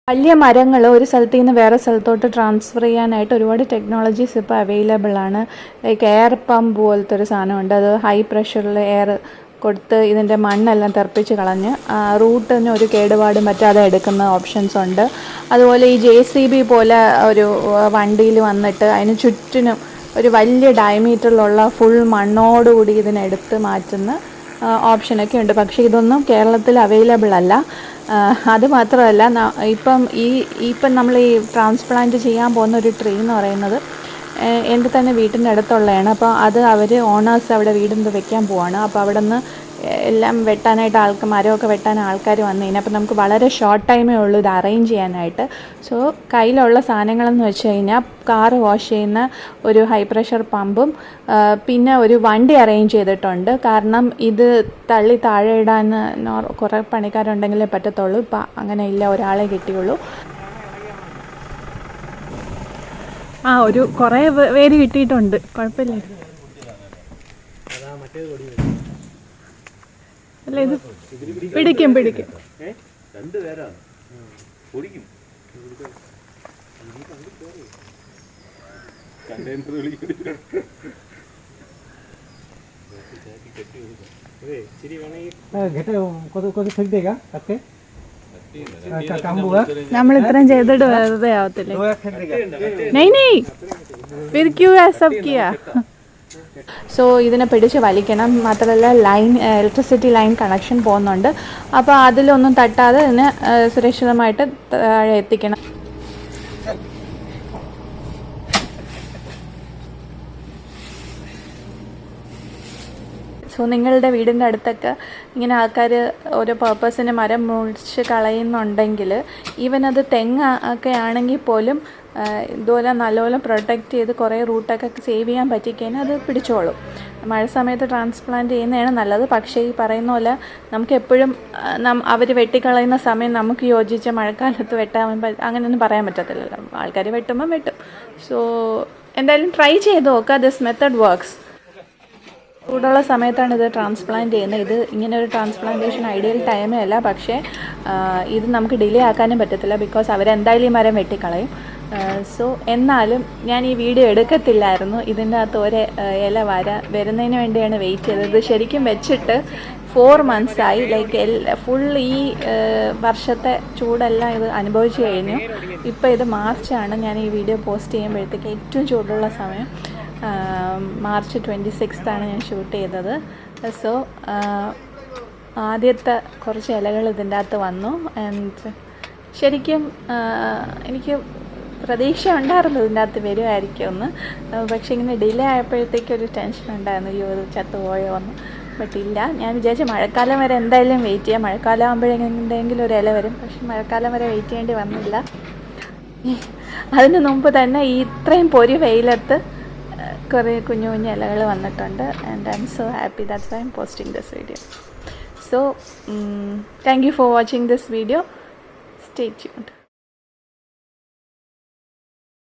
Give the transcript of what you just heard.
വലിയ മരങ്ങൾ ഒരു സ്ഥലത്ത് നിന്ന് വേറെ സ്ഥലത്തോട്ട് ട്രാൻസ്ഫർ ചെയ്യാനായിട്ട് ഒരുപാട് ടെക്നോളജീസ് ഇപ്പോൾ അവൈലബിൾ ആണ്. ലൈക്ക് എയർ പമ്പ് പോലത്തെ ഒരു സാധനമുണ്ട്. അത് ഹൈ പ്രഷറിൽ എയർ കൊടുത്ത് ഇതിൻ്റെ മണ്ണെല്ലാം തെറിപ്പിച്ച് കളഞ്ഞ് റൂട്ടിന് ഒരു കേടുപാടും പറ്റാതെ എടുക്കുന്ന ഓപ്ഷൻസ് ഉണ്ട്. അതുപോലെ ഈ JCB പോലെ ഒരു വണ്ടിയിൽ വന്നിട്ട് അതിന് ചുറ്റിനും ഒരു വലിയ ഡയമീറ്ററിലുള്ള ഫുൾ മണ്ണോടുകൂടി ഇതിനെടുത്ത് മാറ്റുന്ന ഓപ്ഷനൊക്കെ ഉണ്ട്. പക്ഷേ ഇതൊന്നും കേരളത്തിൽ അവൈലബിൾ അല്ല. അത് മാത്രമല്ല, ഇപ്പം നമ്മൾ ഈ ട്രാൻസ്പ്ലാന്റ് ചെയ്യാൻ പോകുന്ന ഒരു ട്രീ എന്ന് പറയുന്നത് എൻ്റെ തന്നെ വീട്ടിൻ്റെ അടുത്തുള്ളതാണ്. അപ്പോൾ അത് അവർ ഓണേഴ്സ് അവിടെ വീടിൻ്റെ വെക്കാൻ പോവാണ്. അപ്പോൾ അവിടെ നിന്ന് എല്ലാം വെട്ടാനായിട്ട് മരമൊക്കെ വെട്ടാൻ ആൾക്കാർ വന്നു കഴിഞ്ഞാൽ അപ്പോൾ നമുക്ക് വളരെ ഷോർട്ട് ടൈമേ ഉള്ളൂ ഇത് അറേഞ്ച് ചെയ്യാനായിട്ട്. സോ കയ്യിലുള്ള സാധനങ്ങളെന്ന് വെച്ച് കഴിഞ്ഞാൽ കാറ് വാഷ് ചെയ്യുന്ന ഒരു ഹൈ പ്രഷർ പമ്പും പിന്നെ ഒരു വണ്ടി അറേഞ്ച് ചെയ്തിട്ടുണ്ട്. കാരണം ഇത് തള്ളി താഴെ ഇടാൻ കുറേ പണിക്കാരുണ്ടെങ്കിലേ പറ്റത്തുള്ളൂ. ഇപ്പം അങ്ങനെ ഇല്ല, ഒരാളെ കിട്ടിയുള്ളൂ. ഒരു കുറേ പേര് കിട്ടിയിട്ടുണ്ട്, കുഴപ്പമില്ല. അല്ല, ഇത് പിടിക്കും. നമ്മൾ ഇത്രയും ചെയ്തിട്ട് വെറുതെ ആവത്തില്ലേ? സോ ഇതിനെ പിടിച്ച് വലിക്കണം. മാത്രമല്ല ഇലക്ട്രിസിറ്റി ലൈൻ കണക്ഷൻ പോകുന്നുണ്ട്. അപ്പോൾ അതിലൊന്നും തട്ടാതെ ഇതിനെ സുരക്ഷിതമായിട്ട് താഴെ എത്തിക്കണം. സോ നിങ്ങളുടെ വീടിൻ്റെ അടുത്തൊക്കെ ഇങ്ങനെ ആൾക്കാർ ഓരോ പർപ്പസിന് മരം മുറിച്ച് കളയുന്നുണ്ടെങ്കിൽ, ഈവൻ അത് തെങ്ങ് ഒക്കെ ആണെങ്കിൽ പോലും ഇതുപോലെ നല്ലപോലെ പ്രൊട്ടക്റ്റ് ചെയ്ത് കുറേ റൂട്ടൊക്കെ സേവ് ചെയ്യാൻ പറ്റിക്കഴിഞ്ഞാൽ അത് പിടിച്ചോളും. മഴ സമയത്ത് ട്രാൻസ്പ്ലാന്റ് ചെയ്യുന്നതാണ് നല്ലത്. പക്ഷേ ഈ പറയുന്ന പോലെ നമുക്ക് എപ്പോഴും അവർ വെട്ടിക്കളയുന്ന സമയം നമുക്ക് യോജിച്ച മഴക്കാലത്ത് വെട്ടാൻ അങ്ങനെയൊന്നും പറയാൻ പറ്റത്തില്ലല്ലോ. ആൾക്കാർ വെട്ടുമ്പം വെട്ടും. സോ എന്തായാലും ട്രൈ ചെയ്ത് നോക്കുക. This method works. ചൂടുള്ള സമയത്താണ് ഇത് ട്രാൻസ്പ്ലാന്റ് ചെയ്യുന്നത്. ഇത് ഇങ്ങനെ ഒരു ട്രാൻസ്പ്ലാന്റേഷൻ ഐഡിയൽ ടൈമേ അല്ല. പക്ഷേ ഇത് നമുക്ക് ഡിലേ ആക്കാനും പറ്റത്തില്ല, ബിക്കോസ് അവരെന്തായാലും ഈ മരം വെട്ടിക്കളയും. സോ എന്നാലും ഞാൻ ഈ വീഡിയോ എടുക്കത്തില്ലായിരുന്നു. ഇതിൻ്റെ അകത്ത് ഒരു ഇല വരുന്നതിന് വേണ്ടിയാണ് വെയിറ്റ് ചെയ്തത്. ശരിക്കും വെച്ചിട്ട് 4 months ആയി. ലൈക്ക് ഫുൾ ഈ വർഷത്തെ ചൂടെല്ലാം ഇത് അനുഭവിച്ചു കഴിഞ്ഞു. ഇപ്പോൾ ഇത് മാർച്ചാണ്. ഞാൻ ഈ വീഡിയോ പോസ്റ്റ് ചെയ്യുമ്പോഴത്തേക്ക് ഏറ്റവും ചൂടുള്ള സമയം March 26th ഞാൻ ഷൂട്ട് ചെയ്തത്. സോ ആദ്യത്തെ കുറച്ച് ഇലകൾ ഇതിൻ്റെ അകത്ത് വന്നു. ആൻഡ് ശരിക്കും എനിക്ക് പ്രതീക്ഷ ഉണ്ടായിരുന്നു ഇതിൻ്റെ അകത്ത് വരുമായിരിക്കും ഒന്ന്. പക്ഷേ ഇങ്ങനെ ഡിലേ ആയപ്പോഴത്തേക്കൊരു ടെൻഷൻ ഉണ്ടായിരുന്നു, ഇത് ചത്തുപോയോ എന്ന്. ബട്ട് ഇല്ല. ഞാൻ വിചാരിച്ച മഴക്കാലം വരെ എന്തായാലും വെയിറ്റ് ചെയ്യാം. മഴക്കാലം ആകുമ്പോഴെന്തെങ്കിലും ഒരു ഇല വരും. പക്ഷെ മഴക്കാലം വരെ വെയിറ്റ് ചെയ്യേണ്ടി വന്നില്ല. അതിന് മുമ്പ് തന്നെ ഈ ഇത്രയും പൊരി വെയിലത്ത് കുറേ കുഞ്ഞു കുഞ്ഞു ഇലകൾ വന്നിട്ടുണ്ട്. And I M so happy. That's why I M posting this video. So thank you for watching this video. Stay tuned.